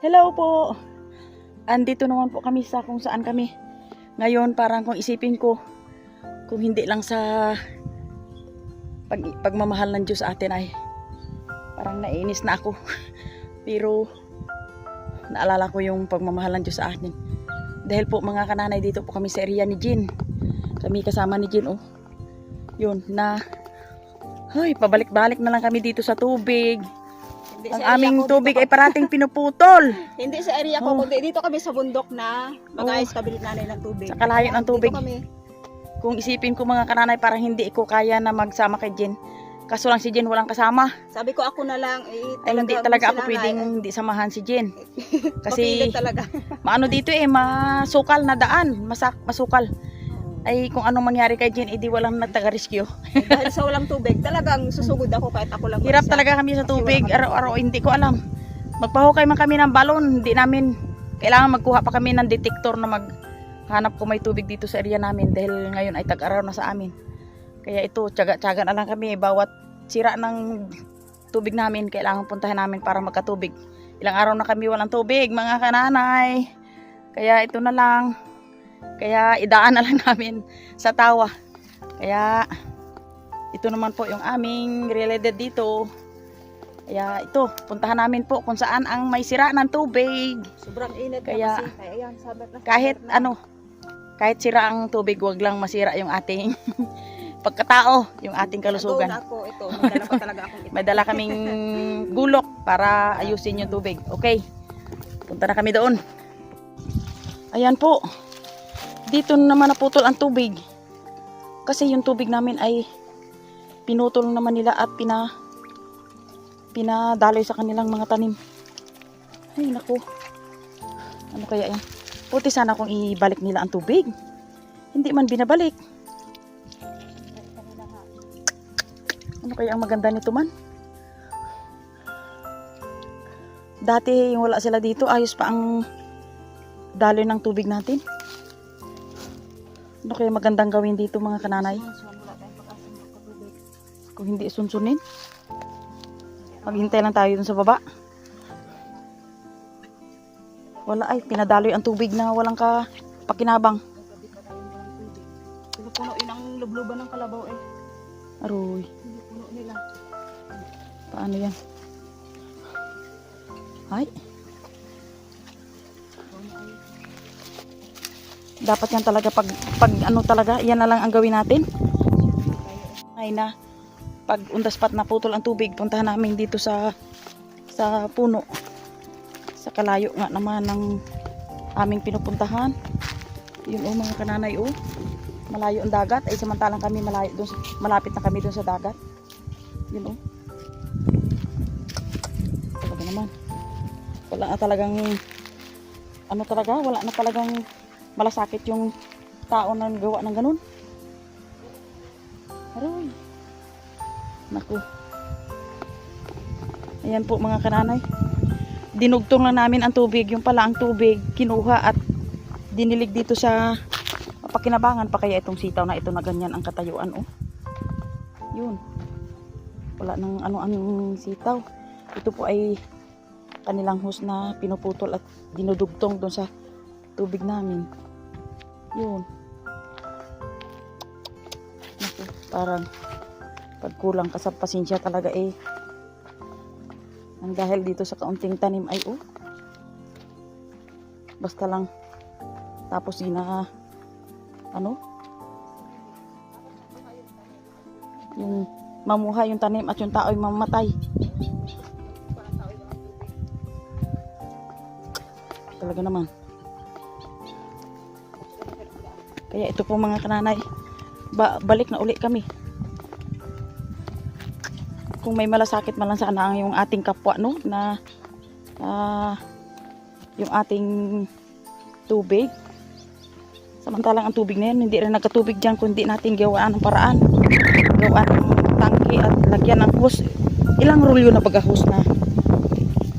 Hello po. Andito naman po kami sa kung saan kami. Ngayon parang kung isipin ko, kung hindi lang sa pagmamahal ng Diyos sa atin ay parang naiinis na ako. Pero naalala ko yung pagmamahal ng Diyos sa atin. Dahil po mga kananay, dito po kami sa area ni Jean. Kami kasama ni Jean, oh. Yun na, hoy, pabalik-balik na lang kami dito sa tubig. Ang aming tubig ay parating pinuputol. Hindi sa area ko, kundi dito kami sa bundok na mag-ayos kabilit nanay ng tubig. Sa kalayo ng tubig. Dito kami. Kung isipin ko mga kananay, parang hindi ko kaya na magsama kay Jen. Kaso lang si Jen walang kasama. Sabi ko ako na lang, Ay hindi talaga ako pwedeng hindi samahan si Jen. Kasi talaga. maano dito masukal na daan, masukal. Ay kung anong mangyari kay Jen, edi walang nagtaga-rescue. Dahil sa walang tubig, talagang susugod ako kahit ako lang. Hirap talaga kami sa tubig, araw-araw hindi ko alam. Magpahukay man kami ng balon, hindi namin kailangan magkuha pa kami ng detector na maghanap kung may tubig dito sa area namin dahil ngayon ay tag-araw na sa amin. Kaya ito, tiyaga-tiyaga na lang kami, bawat sira ng tubig namin kailangan puntahan namin para magkatubig. Ilang araw na kami walang tubig, mga kananay. Kaya ito na lang. Kaya idaan na lang namin sa tawa. Kaya ito naman po yung aming related dito. Kaya ito, puntahan namin po kung saan ang may sira ng tubig. Sobrang init kaya, na kasi. Kaya ayan, sabat na. Kahit sira ang tubig, wag lang masira yung ating pagkatao, yung ating kalusugan. Ako, ito, madala pa talaga akong ito. May dala kaming gulok para ayusin yung tubig. Okay, punta na kami doon. Ayan po. Dito naman naputol ang tubig. Kasi yung tubig namin ay pinutol naman nila at pinadaloy sa kanilang mga tanim. Ay naku. Ano kaya yan? Puti sana kung ibalik nila ang tubig. Hindi man binabalik. Ano kaya ang maganda nito man? Dati wala sila dito, ayos pa ang daloy ng tubig natin. Ano kaya magandang gawin dito mga kananay? Kung hindi sunsunin, maghintay lang tayo dun sa baba. Wala ay, pinadaloy ang tubig na walang pakinabang. Puno yun ang lubluban ng kalabaw eh. Aroy. Hindi puno nila. Paano yan? Ay. Dapat yan talaga pag ano talaga, yan na lang ang gawin natin. Ay na, pag undaspat na putol ang tubig, puntahan namin dito sa puno. Sa kalayo nga naman ng aming pinupuntahan. Yun mga kananay malayo ang dagat, ay samantalang kami malapit na kami doon sa dagat. Yun talaga naman. Wala na talagang wala na talagang malasakit yung tao na gawa ng ganun. Aroy. Naku. Ayan po mga kananay. Dinugtong na namin ang tubig. Yung pala ang tubig kinuha at dinilig dito sa pakinabangan pa kaya itong sitaw na ito na ganyan ang katayuan. Yun. Wala nang ano-anong sitaw. Ito po ay kanilang hose na pinuputol at dinudugtong doon sa tubig namin. Yun. Naku, parang pagkulang ka sa pasensya talaga ang dahil dito sa kaunting tanim ay basta lang tapos yung mamuhay yung tanim at yung tao ay mamatay. Talaga naman. Kaya ito po mga kananay, balik na uli kami. Kung may malasakit man lang sana yung ating kapwa na yung ating tubig. Samantalang ang tubig na yan, hindi rin nagkatubig dyan kundi natin gawaan ng paraan. Gawaan ng tangke at lagyan ng hose. Ilang rulyo na baga-hose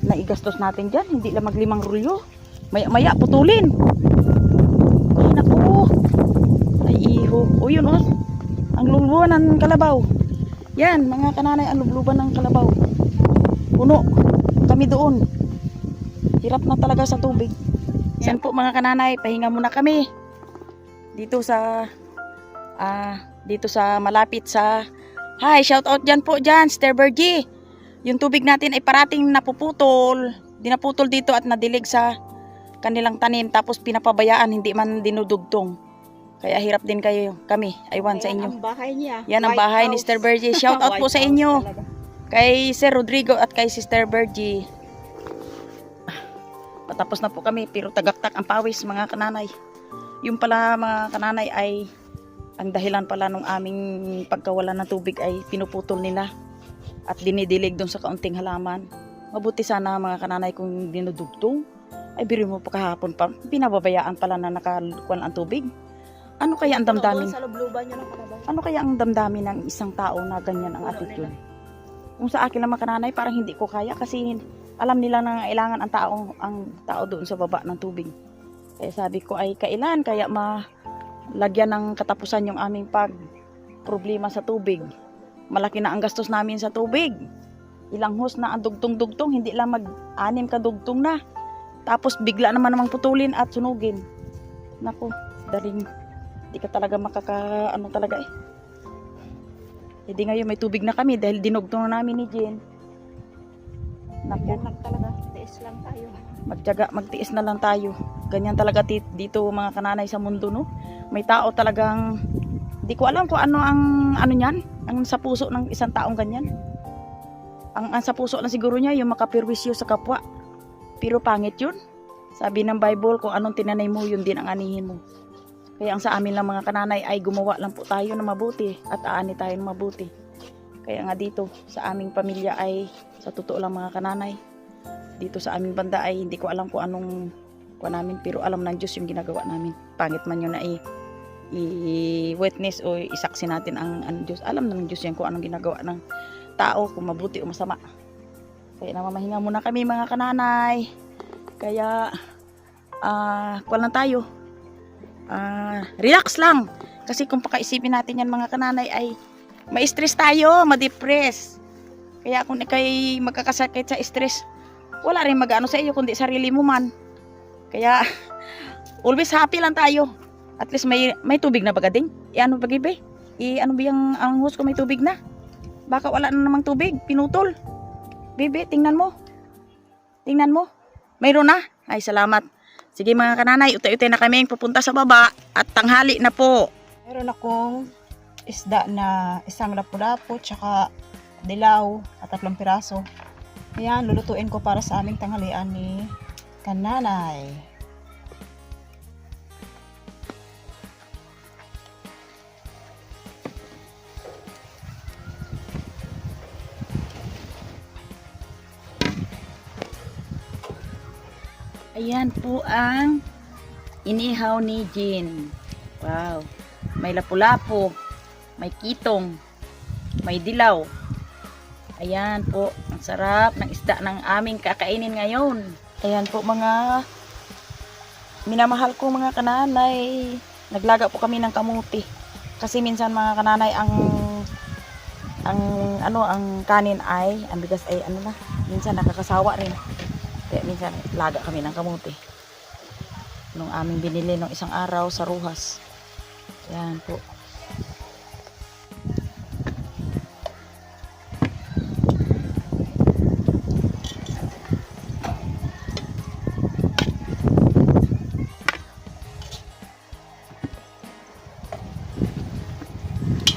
na igastos natin dyan. Hindi lang mag-5 rulyo. Maya-maya putulin. Ay naku. Ay iho. Yun ang luluban ng kalabaw. Yan mga kananay, ang lubluban ng kalabaw. Puno. Kami doon. Hirap hirap na talaga sa tubig. Yan po mga kananay, pahinga muna kami. Dito sa malapit sa hi, shout out dyan po dyan, Sister Bergie. Yung tubig natin ay parating napuputol. Dinaputol dito at nadilig sa kanilang tanim tapos pinapabayaan, hindi man dinudugtong. Kaya hirap din kami. Aywan sa inyo. Ang bahay niya. Yan ang bahay ni Sister Bergie. Shout out po sa inyo. Kay Sir Rodrigo at kay Sister Bergie. Patapos na po kami pero tagaktak ang pawis mga kananay. Yung pala mga kananay ay ang dahilan pala nung aming pagkawalan ng tubig ay pinuputol nila at dinidilig doon sa kaunting halaman. Mabuti sana mga kananay kung dinudugtong. Ay biro mo pa kahapon pa. Pinababayaan pala na nakakuan ang tubig. Ano kaya ang damdamin? Sa lubluban niya ng kalabaw. Ano kaya ang damdamin ng isang tao na ganyan ang attitude? Kung sa akin lang mga kananay, parang hindi ko kaya kasi alam nila na kailangan ang tao doon sa baba ng tubig. Kaya sabi ko ay kailan kaya malagyan ng katapusan yung aming problema sa tubig. Malaki na ang gastos namin sa tubig. Ilang hose na ang dugtong-dugtong, hindi lang mag-anim ka dugtong na. Tapos bigla naman namang putulin at sunugin. Naku, daling di ka talaga ano talaga eh. Hindi ngayon may tubig na kami dahil dinugtong na namin ni Jen. Naku, Yan lang talaga. Tiis lang tayo. magtiis na lang tayo. Ganyan talaga dito mga kananay sa mundo, no? May tao talagang di ko alam kung ano niyan, ang sa puso ng isang taong ganyan. Ang sa puso na siguro niya yung makapirwisyo sa kapwa. Pero pangit yun. Sabi ng Bible, kung anong tinanay mo, yun din ang anihin mo. Kaya ang sa amin lang mga kananay ay gumawa lang po tayo na mabuti at aani tayo na mabuti. Kaya nga dito sa aming pamilya ay sa totoo lang mga kananay, dito sa aming banda ay hindi ko alam kung anong namin, pero alam ng Diyos yung ginagawa namin. Pangit man yun na i-witness o isaksi natin ang Diyos. Alam ng Diyos yan kung anong ginagawa ng tao, kung mabuti o masama. Kaya namamahinga muna kami mga kananay. Kaya kuwan lang tayo. Relax lang. Kasi kung pakaisipin natin yan mga kananay ay ma-stress tayo, ma-depress. Kaya kung ikay magkakasakit sa stress, wala rin mag-ano sa iyo kundi sarili mo man. Kaya always happy lang tayo. At least may tubig na bagading. Ano ba gibe? Ano ba ang hose ko may tubig na? Baka wala na namang tubig, pinutol. Bebe, tingnan mo. Tingnan mo. Mayroon na. Ay, salamat. Sige mga kananay, utay-utay na kami pupunta sa baba at tanghali na po. Meron akong isda na isang lapu-lapu tsaka dilaw at 3 piraso. Ayan, lulutuin ko para sa aming tanghalian ni kananay. Ayan po ang inihaw ni Jean. Wow. May lapu-lapu, may kitong, may dilaw. Ayan po, ang sarap ng isda ng aming kakainin ngayon. Ayan po mga minamahal ko mga kananay. Naglaga po kami ng kamuti. Kasi minsan mga kananay ang kanin ay, ang bigas ay minsan nakakasawa rin. Kaya minsan laga kami ng kamuti. Nung aming binili nung isang araw sa Ruhas. Ayan po.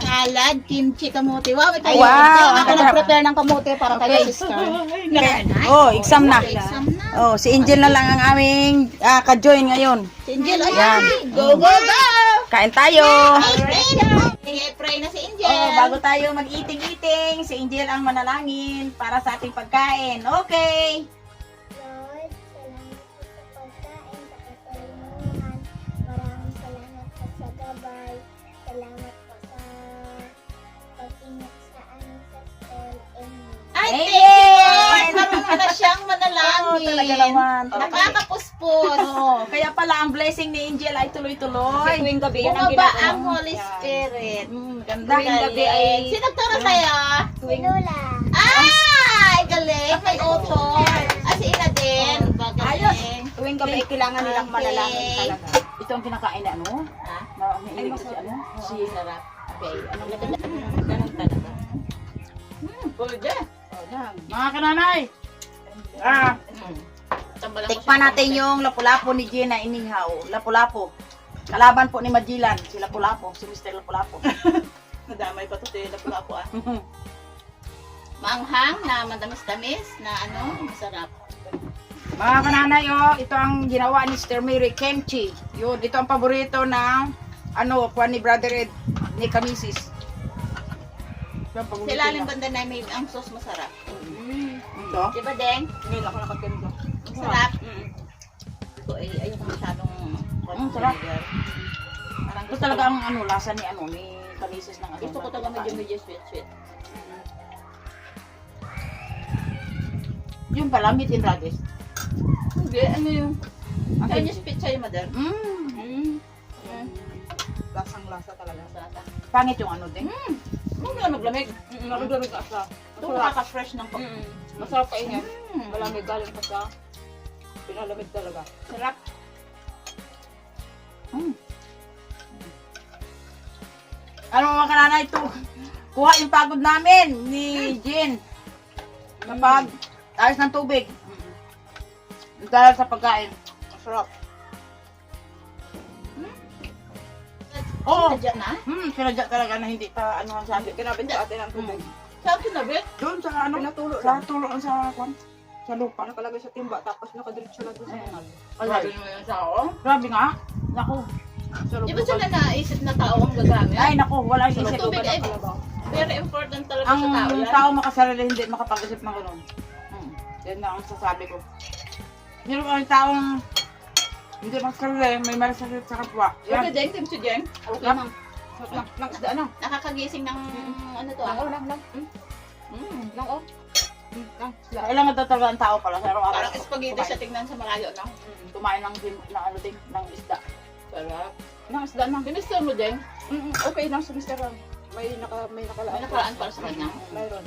Salad, kimchi, kamote. Wow, ito Wow, yun. Ako ang nag-prepare ng kamote para kay sister. Exam na. Exam na. Oh, si Angel na lang ang aming ka-join ngayon. Si Angel, Yan. ayan. Go, go, go! Kain tayo. Pray na si Angel. Oh, bago tayo mag-eating-eating, si Angel ang manalangin para sa ating pagkain. Okay. Lord, salamat po sa pagkain, sa katulungan. Maraming salamat po sa gabay. Salamat po sa pag-ingat sa amin sa school. Amen. Ay, Amen. thank you, Lord. Marunong na siyang Oh, manalangin. talaga naman. Nakakapuspos. Oh, kaya pala ang blessing ni Angel ay tuloy-tuloy. Tuwing gabi, yan ang Bumaba ginagawa. ang Holy Spirit. Ganda. Tuwing gabi ay... Sino turo sa'yo? Si Lola. Ay, galing. May author. Si Ina din. Ayos. ngayong gabi ay kailangan nilang manalangin talaga. Ito ang kinakain na ano? Ha? Na may ko si ano? Si sarap. Okay. Ano ganun talaga. Pwede. Oh, yan. Mga kananay! Tambalan ko Tikpan siya. natin yung lapu-lapo ni Gina inihaw. Lapu-lapo. Kalaban po ni Magellan, si Lapu-Lapo, si Mr. Lapu-Lapo. Nadamay pa to sa lapu-lapu ah. Maanghang na madamis-damis na ano, masarap. Mga kananay, oh, ito ang ginawa ni Sister Mary, kimchi. Yun, ito ang paborito ng ano, kuha ni Brother Ed, ni Kamisis. Ito ang paborito Sa ilalim niya. banda na may ang sauce masarap. Ito? Diba, Deng? Ngayon ako nakaganda. Masarap. Ito ay ayoko masyadong sarap. Parang Ito talaga ang ano, lasa ni ano, ni Kamisis ng ano. gusto ko talaga medyo sweet. Yung pala, meat in radish. Hindi, ano yung Ang Chinese kimchi. pizza yung mother? Lasang-lasa talaga. Masarap. Pangit yung ano din. Huwag na maglamig. Nakaglamig ka sa. Ito nakaka-fresh ng pag... Masarap kainin. Mm. Malamig galing pa sa pinalamig talaga. Sarap. Ano mga kananay, ito, kuha yung pagod namin ni Jean. Kapag ayos ng tubig. Dahil sa pagkain. Masarap. Oo. Sadya na? Sinadya talaga na hindi pa ano ang sabi. Kinabit sa atin ang tubig. Saan kinabit? Doon sa ano, Pinatulo sa lang. tulong sa kwan, sa lupa. Nakalagay sa timba tapos nakadiretso na doon sa kanal. Sabi mo yung sao? Grabe nga. Naku. Di ba sila naisip na tao ang gagamit? Ay, naku, wala Sa isip. tubig ay very important talaga Ang sa tao yan. tao makasarili hindi makapag-isip ng gano'n. Yan na ang sasabi ko. Meron ang taong hindi makasarili, may malasakit sa kapwa. Okay, Yan. Jeng, Tim si Jeng. Okay Yep. lang. Lang isda na. Nakakagising ng ano to ah. Lang. Lang oh. Lang isda. Kailangan daw talaga ang tao pala sa araw-araw. Parang spaghetti siya tignan sa malayo, no? Kumain ng ano din, ng isda. Sarap. Lang isda na. Ginusto mo, Jeng? Okay lang sa Mr. Ram. May nakalaan. May nakaraan para sa kanya. Mayroon.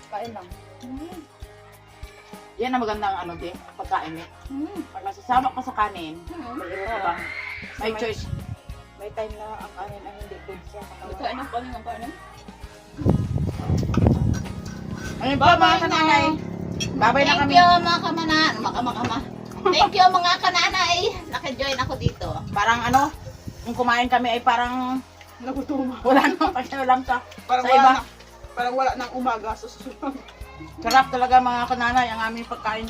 Kain lang. Yan ang magandang ano din, pagkain eh. Pag nasasama ka sa kanin, may iba ka bang, may choice. May time na ang kanin ay hindi good sa katawan. Ito, anong kanin ng kanin? Ayun po mga kananay. Babay na Thank kami. you, mga kamanan. Thank you, mga kananay. Naka-join ako dito. Parang ano, kung kumain kami ay parang Nagutuman. wala nang pakialam sa Parang sa wala iba. na. Parang wala nang umaga sa susunod. Sarap talaga mga kananay ang aming pagkain.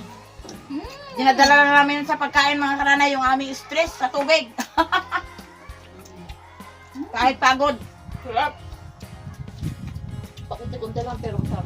Dinadala na namin sa pagkain mga kananay yung aming stress sa tubig. Kahit pagod. Sarap. Pakunti-kunti lang pero sarap.